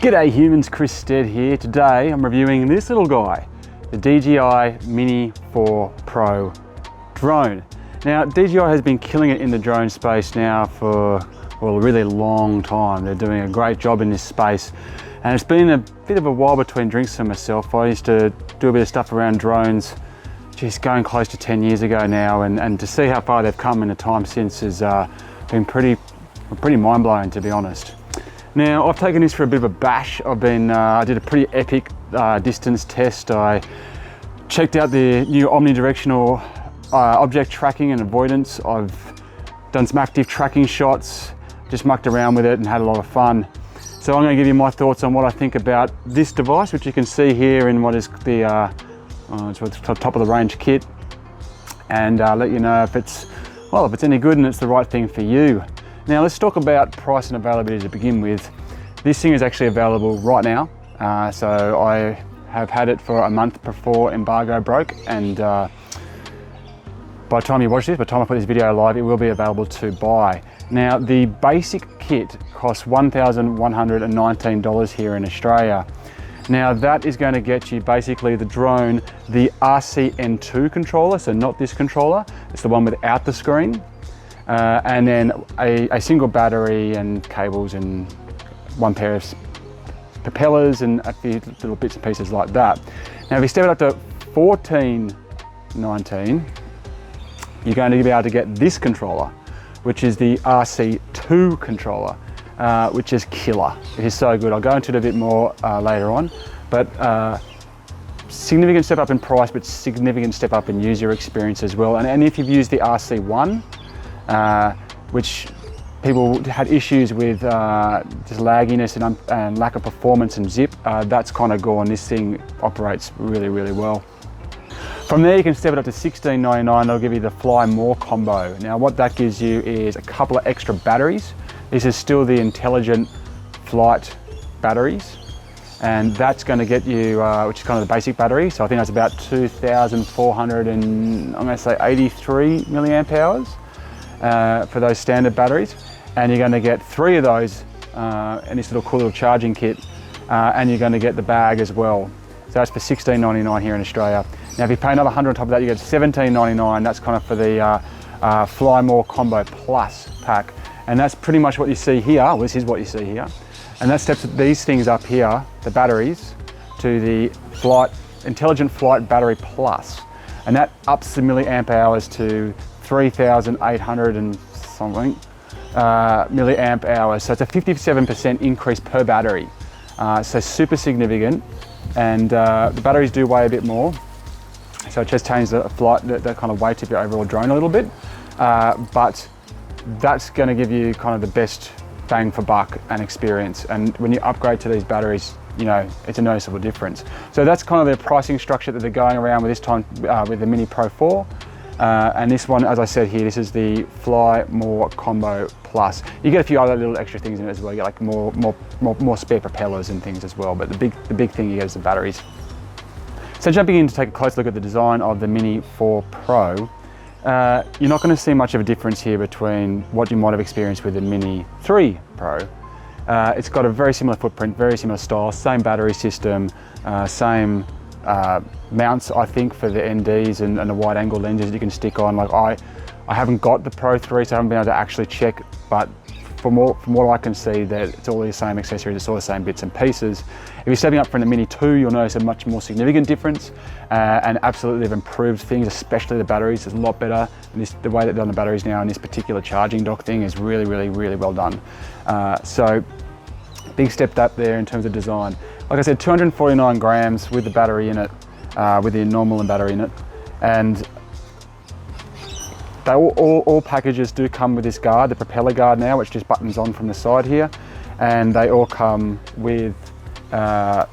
G'day humans, Chris Stead here. Today I'm reviewing this little guy, the DJI Mini 4 Pro drone. Now DJI has been killing it in the drone space now for a really long time. They're doing a great job in this space, and it's been a bit of a while between drinks for myself. I used to do a bit of stuff around drones just going close to 10 years ago now, and to see how far they've come in the time since has been pretty mind-blowing, to be honest. Now I've taken this for a bit of a bash. I did a pretty epic distance test. I checked out the new omni-directional object tracking and avoidance. I've done some active tracking shots, just mucked around with it and had a lot of fun. So I'm going to give you my thoughts on what I think about this device, which you can see here in what is the top of the range kit, and let you know if it's any good and it's the right thing for you. Now let's talk about price and availability to begin with. This thing is actually available right now. So I have had it for a month before embargo broke, and by the time you watch this, by the time I put this video live, it will be available to buy. Now the basic kit costs $1,119 here in Australia. Now that is going to get you basically the drone, the RC-N2 controller, so not this controller, it's the one without the screen. And then a single battery and cables and one pair of propellers and a few little bits and pieces like that. Now if you step it up to $1,419, you're going to be able to get this controller, which is the RC2 controller, which is killer. It is so good. I'll go into it a bit more later on, but significant step up in price, but significant step up in user experience as well. And if you've used the RC1, which people had issues with just lagginess and lack of performance and zip, that's kind of gone. This thing operates really, really well. From there you can step it up to $16.99. They'll give you the Fly More combo. Now what that gives you is a couple of extra batteries. This is still the intelligent flight batteries, and that's going to get you, which is kind of the basic battery. So I think that's about 2,400 and I'm going to say 83 milliamp hours. For those standard batteries, and you're going to get 3 of those in this cool little charging kit, and you're going to get the bag as well. So that's for $16.99 here in Australia. Now if you pay another $100 on top of that, you get $17.99. That's kind of for the Fly More Combo Plus pack, and that's pretty much what you see here. Well, this is what you see here, and that steps these things up here, the batteries, to the Intelligent Flight Battery Plus, and that ups the milliamp hours to 3,800 and something milliamp hours. So it's a 57% increase per battery. So super significant, and the batteries do weigh a bit more. So it just changed the kind of weight of your overall drone a little bit. But that's going to give you kind of the best bang for buck and experience. And when you upgrade to these batteries, you know, it's a noticeable difference. So that's kind of the pricing structure that they're going around with this time with the Mini Pro 4. And this one, as I said here, this is the Fly More Combo Plus. You get a few other little extra things in it as well. You get like more spare propellers and things as well. But the big thing you get is the batteries. So jumping in to take a close look at the design of the Mini 4 Pro, you're not going to see much of a difference here between what you might have experienced with the Mini 3 Pro. It's got a very similar footprint, very similar style, same battery system, same mounts, I think, for the NDs and the wide angle lenses you can stick on. Like I haven't got the Pro 3, so I haven't been able to actually check, but from what I can see, that it's all the same accessories, it's all the same bits and pieces. If you're stepping up from the Mini 2, you'll notice a much more significant difference, and absolutely they've improved things, especially the batteries. It's a lot better. And the way that they've done the batteries now in this particular charging dock thing is really, really, really well done. So big step up there in terms of design. Like I said, 249 grams with the battery in it, with the normal battery in it, and they all packages do come with this guard, the propeller guard now, which just buttons on from the side here, and they all come with the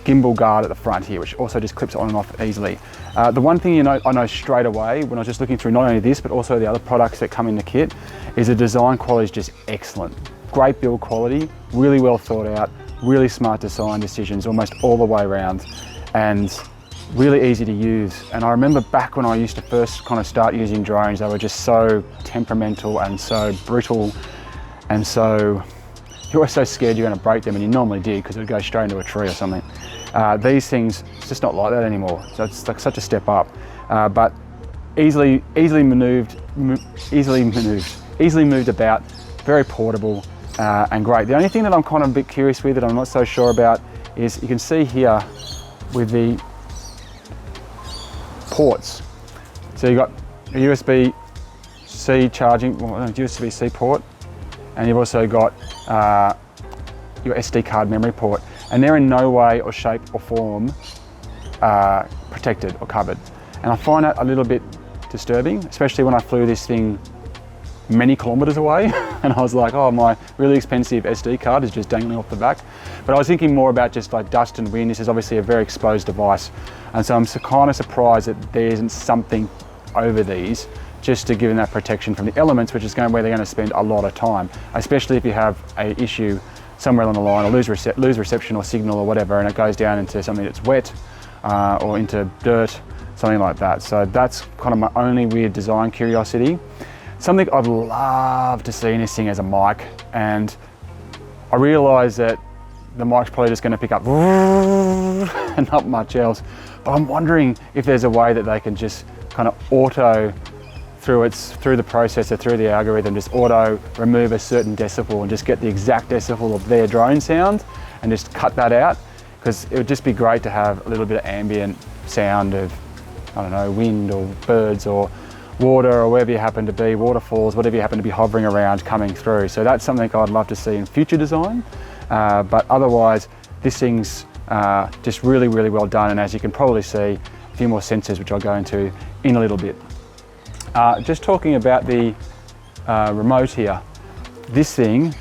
gimbal guard at the front here, which also just clips on and off easily. The one thing I know straight away when I was just looking through not only this but also the other products that come in the kit is the design quality is just excellent. Great build quality, really well thought out, really smart design decisions almost all the way around, and really easy to use. And I remember back when I used to first kind of start using drones, they were just so temperamental and so brittle and so you're always so scared you're going to break them, and you normally did because it would go straight into a tree or something. These things, it's just not like that anymore. So it's like such a step up, but easily moved about, very portable and great. The only thing that I'm kind of a bit curious with that I'm not so sure about is you can see here with the ports. So you've got a USB-C charging, USB-C port, and you've also got your SD card memory port, and they're in no way or shape or form protected or covered. And I find that a little bit disturbing, especially when I flew this thing many kilometers away and I was like, oh, my really expensive SD card is just dangling off the back. But I was thinking more about just like dust and wind. This is obviously a very exposed device, and so I'm kind of surprised that there isn't something over these just to give them that protection from the elements, which is where they're going to spend a lot of time, especially if you have an issue somewhere along the line, or lose reception or signal or whatever, and it goes down into something that's wet or into dirt, something like that. So that's kind of my only weird design curiosity. Something I'd love to see in this thing as a mic, and I realise that the mic's probably just going to pick up and not much else, but I'm wondering if there's a way that they can just kind of auto, through the processor, through the algorithm, just auto remove a certain decibel and just get the exact decibel of their drone sound and just cut that out, because it would just be great to have a little bit of ambient sound of, I don't know, wind or birds or water or wherever you happen to be, waterfalls, whatever you happen to be hovering around coming through. So that's something I'd love to see in future design. But otherwise, this thing's just really, really well done. And as you can probably see, a few more sensors, which I'll go into in a little bit. Just talking about the remote here, this thing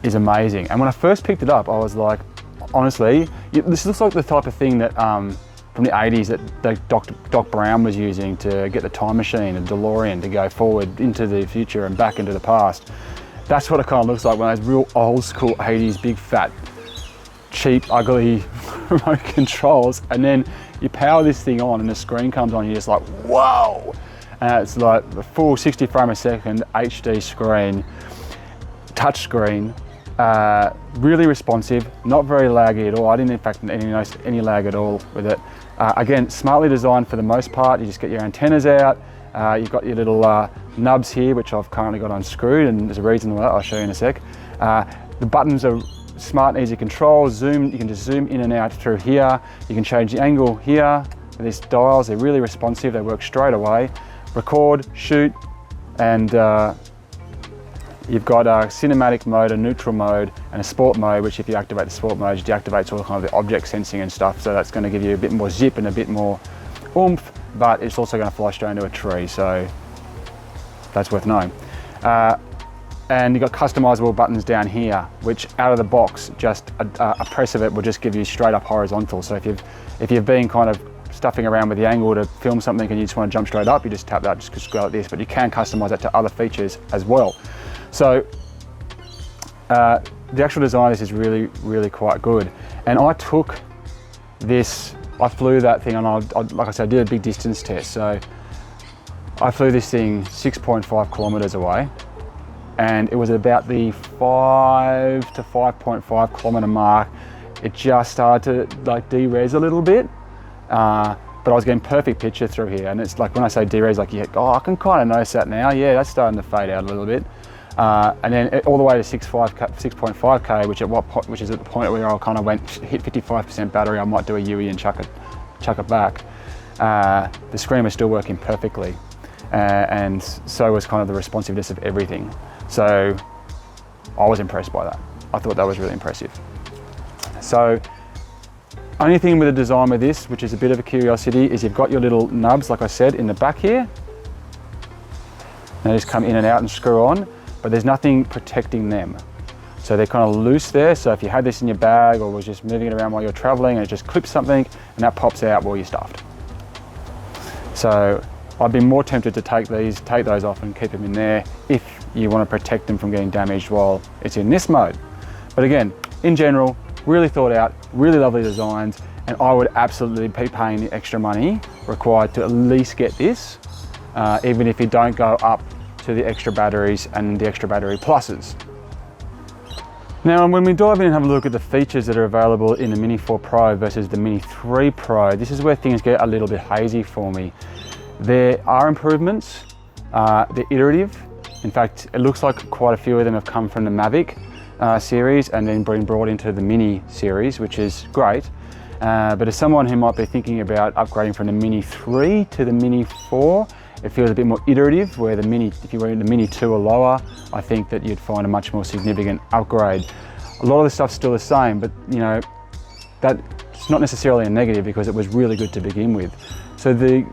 is amazing. And when I first picked it up, I was like, honestly, this looks like the type of thing that from the 80s that Doc Brown was using to get the time machine, a DeLorean, to go forward into the future and back into the past. That's what it kind of looks like, one of those real old school 80s, big fat, cheap, ugly remote controls. And then you power this thing on and the screen comes on, and you're just like, whoa! It's like a full 60 frame a second HD screen, touch screen, really responsive, not very laggy at all. I didn't in fact notice any lag at all with it. Again, smartly designed for the most part. You just get your antennas out, you've got your little nubs here, which I've currently got unscrewed, and there's a reason for that, I'll show you in a sec. The buttons are smart and easy to control. Zoom, you can just zoom in and out through here. You can change the angle here. These dials, they're really responsive, they work straight away. Record, shoot, and you've got a cinematic mode, a neutral mode, and a sport mode, which if you activate the sport mode, it deactivates all kind of the object sensing and stuff, so that's going to give you a bit more zip and a bit more oomph, but it's also going to fly straight into a tree, so that's worth knowing. And you've got customizable buttons down here, which out of the box, just a press of it will just give you straight up horizontal. So if you've been kind of stuffing around with the angle to film something and you just want to jump straight up, you just tap that, just go like this, but you can customize that to other features as well. So the actual design of this is really, really quite good. And I took this, I flew that thing, and I like I said, I did a big distance test. So I flew this thing 6.5 kilometers away, and it was about the 5 to 5.5 kilometer mark. It just started to like de-res a little bit. But I was getting perfect picture through here, and it's like when I say de-res, like, yeah, oh, I can kind of notice that now. Yeah, that's starting to fade out a little bit. And then all the way to 6.5K, which is at the point where I kind of hit 55% battery. I might do a UE and chuck it back. The screen was still working perfectly, and so was kind of the responsiveness of everything. So I was impressed by that. I thought that was really impressive. So only thing with the design with this, which is a bit of a curiosity, is you've got your little nubs, like I said, in the back here. They just come in and out and screw on, but there's nothing protecting them. So they're kind of loose there, so if you had this in your bag or was just moving it around while you're traveling and it just clips something and that pops out while you're stuffed. So I'd be more tempted to take those off and keep them in there if you want to protect them from getting damaged while it's in this mode. But again, in general, really thought out, really lovely designs, and I would absolutely be paying the extra money required to at least get this, even if you don't go up to the extra batteries and the extra battery pluses. Now, when we dive in and have a look at the features that are available in the Mini 4 Pro versus the Mini 3 Pro, this is where things get a little bit hazy for me. There are improvements, they're iterative. In fact, it looks like quite a few of them have come from the Mavic series and then been brought into the Mini series, which is great. But as someone who might be thinking about upgrading from the Mini 3 to the Mini 4, it feels a bit more iterative, where the Mini, if you were in the Mini 2 or lower, I think that you'd find a much more significant upgrade. A lot of the stuff's still the same, but you know, that's not necessarily a negative because it was really good to begin with. So the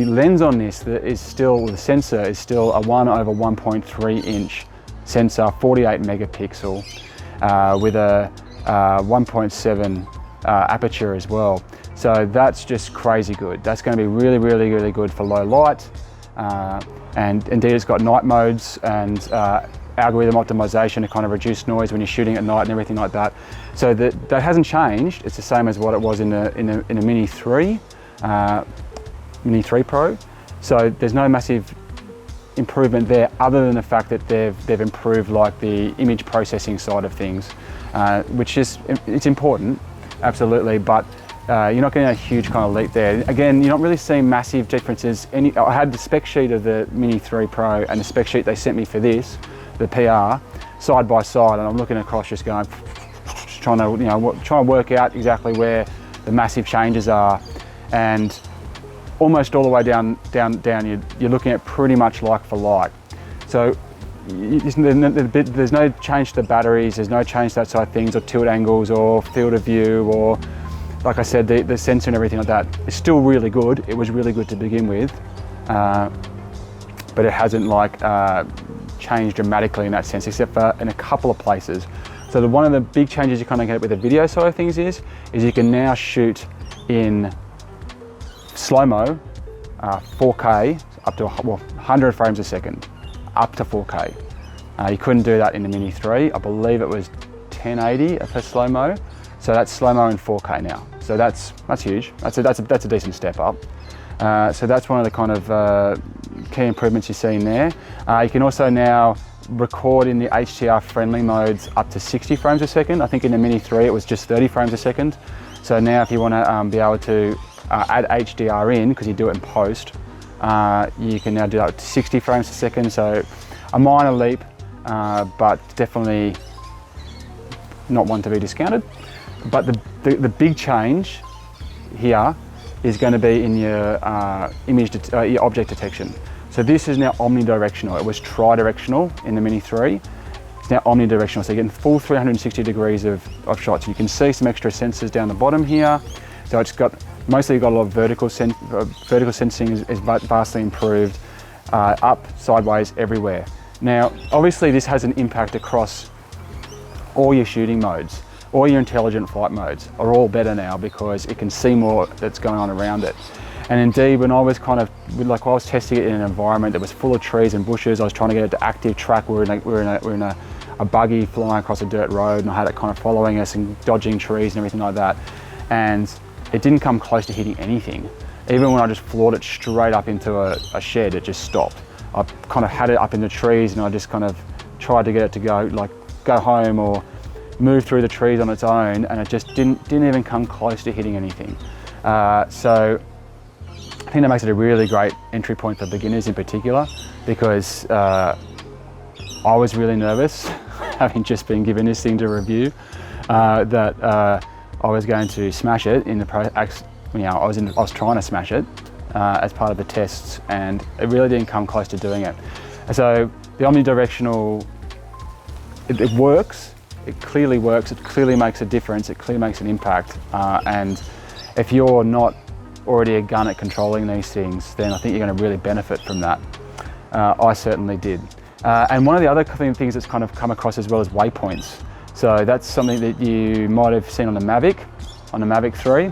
lens on this is still, the sensor is still a 1/1.3 inch sensor, 48 megapixel, with a 1.7 aperture as well. So that's just crazy good. That's going to be really, really, really good for low light. And indeed it's got night modes and algorithm optimization to kind of reduce noise when you're shooting at night and everything like that. So that hasn't changed. It's the same as what it was in the Mini 3, Mini 3 Pro. So there's no massive improvement there other than the fact that they've improved like the image processing side of things, which is, it's important, absolutely, but you're not getting a huge kind of leap there. Again, you're not really seeing massive differences. I had the spec sheet of the Mini 3 Pro and the spec sheet they sent me for this, the PR, side by side, and I'm looking across just going, trying to work out exactly where the massive changes are, and almost all the way down, you're looking at pretty much like for like. So there's no change to the batteries, there's no change to that side of things, or tilt angles, or field of view, or like I said, the sensor and everything like that. It's still really good. It was really good to begin with, but it hasn't like changed dramatically in that sense, except for in a couple of places. So one of the big changes you kind of get with the video side of things is you can now shoot in slow-mo, 4K, up to 100 frames a second, up to 4K. You couldn't do that in the Mini 3. I believe it was 1080 for slow-mo. So that's slow-mo in 4K now. So that's huge. That's a decent step up. So that's one of the kind of key improvements you're seeing there. You can also now record in the HDR friendly modes up to 60 frames a second. I think in the Mini 3 it was just 30 frames a second. So now if you want to be able to add HDR in, because you do it in post, you can now do that to 60 frames a second. So a minor leap, but definitely not one to be discounted. But the big change here is going to be in your your object detection. So this is now omnidirectional. It was tri-directional in the Mini 3. It's now omnidirectional, so you're getting full 360 degrees of shots. You can see some extra sensors down the bottom here. So it's got, mostly got a lot of vertical sensing is vastly improved, up, sideways, everywhere. Now, obviously this has an impact across all your shooting modes. All your intelligent flight modes are all better now because it can see more that's going on around it. And indeed, when I was I was testing it in an environment that was full of trees and bushes, I was trying to get it to active track. We're in a buggy flying across a dirt road, and I had it kind of following us and dodging trees and everything like that. And it didn't come close to hitting anything. Even when I just floored it straight up into a shed, it just stopped. I kind of had it up in the trees, and I just kind of tried to get it to go home or move through the trees on its own, and it just didn't even come close to hitting anything. So I think that makes it a really great entry point for beginners in particular, because I was really nervous having just been given this thing to review, that I was going to smash it in the I was trying to smash it as part of the tests, and it really didn't come close to doing it. So the omnidirectional, it works. It clearly works, it clearly makes a difference, it clearly makes an impact, and if you're not already a gun at controlling these things, then I think you're going to really benefit from that. I certainly did. And one of the other things that's kind of come across as well is waypoints. So that's something that you might have seen on the Mavic 3.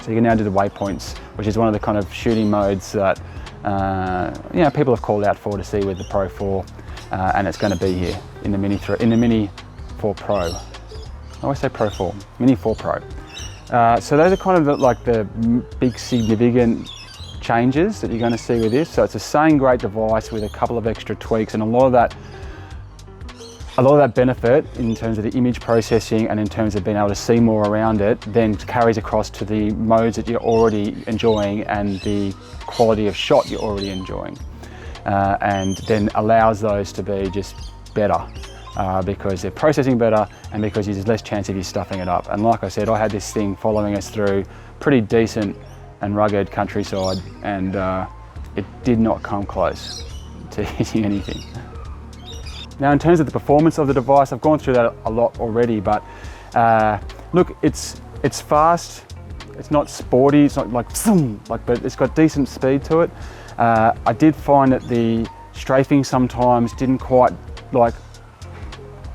So you can now do the waypoints, which is one of the kind of shooting modes that people have called out for to see with the Pro 4, and it's going to be here in the Mini 4 Pro. I always say Pro 4, Mini 4 Pro. So those are kind of the big significant changes that you're going to see with this. So it's the same great device with a couple of extra tweaks, and a lot of that a lot of that benefit in terms of the image processing and in terms of being able to see more around it then carries across to the modes that you're already enjoying and the quality of shot you're already enjoying. And then allows those to be just better because they're processing better and because there's less chance of you stuffing it up. And like I said, I had this thing following us through pretty decent and rugged countryside, and it did not come close to hitting anything. Now, in terms of the performance of the device, I've gone through that a lot already, but look, it's fast, it's not sporty, it's not like, but it's got decent speed to it. I did find that the strafing sometimes didn't quite,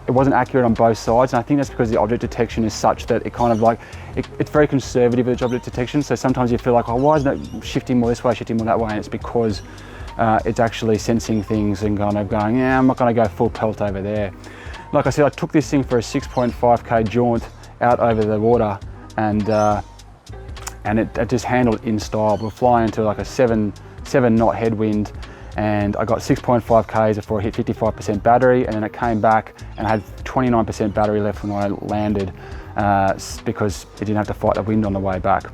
it wasn't accurate on both sides, and I think that's because the object detection is such that it kind of it's very conservative with its object detection, so sometimes you feel like, oh, why isn't it shifting more this way, shifting more that way, and it's because it's actually sensing things and kind of going, yeah, I'm not going to go full pelt over there. Like I said, I took this thing for a 6.5k jaunt out over the water, and it just handled in style. We're flying into like a 7 knot headwind, and I got 6.5 k's before I hit 55% battery, and then it came back and I had 29% battery left when I landed because it didn't have to fight the wind on the way back.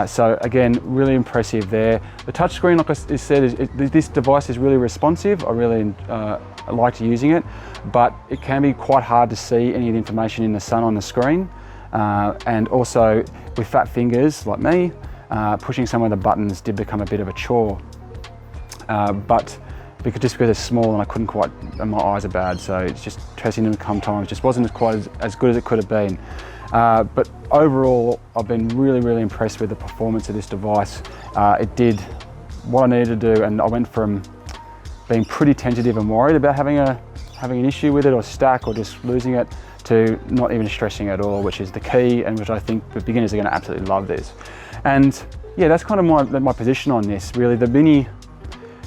So again, really impressive there. The touchscreen, like I said, this device is really responsive. I really liked using it, but it can be quite hard to see any of the information in the sun on the screen. And also with fat fingers like me, pushing some of the buttons did become a bit of a chore. But just because it's small and I couldn't quite, and my eyes are bad, so it's just pressing them sometimes just wasn't quite as good as it could have been. But overall, I've been really impressed with the performance of this device. It did what I needed to do, and I went from being pretty tentative and worried about having an issue with it or stack or just losing it to not even stressing at all, which is the key, and which I think the beginners are going to absolutely love this. And yeah, that's kind of my position on this. Really, the Mini.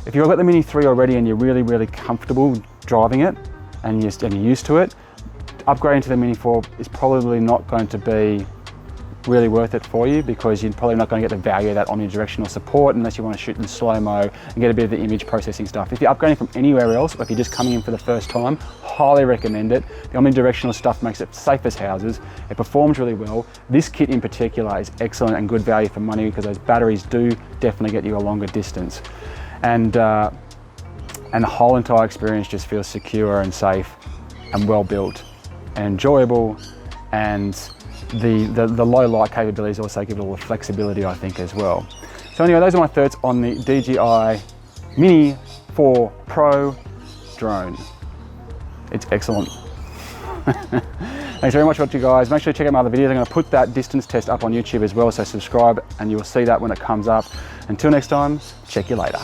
If you've got the Mini 3 already and you're really comfortable driving it and you're used to it, upgrading to the Mini 4 is probably not going to be really worth it for you, because you're probably not going to get the value of that omnidirectional support unless you want to shoot in slow-mo and get a bit of the image processing stuff. If you're upgrading from anywhere else, or if you're just coming in for the first time, highly recommend it. The omnidirectional stuff makes it safe as houses. It performs really well. This kit in particular is excellent and good value for money, because those batteries do definitely get you a longer distance. And the whole entire experience just feels secure and safe and well built and enjoyable, and the low light capabilities also give it all the flexibility, I think, as well. So anyway, those are my thoughts on the DJI Mini 4 Pro drone. It's excellent. Thanks very much for watching, guys. Make sure to check out my other videos. I'm going to put that distance test up on YouTube as well, so subscribe and you will see that when it comes up. Until next time, check you later.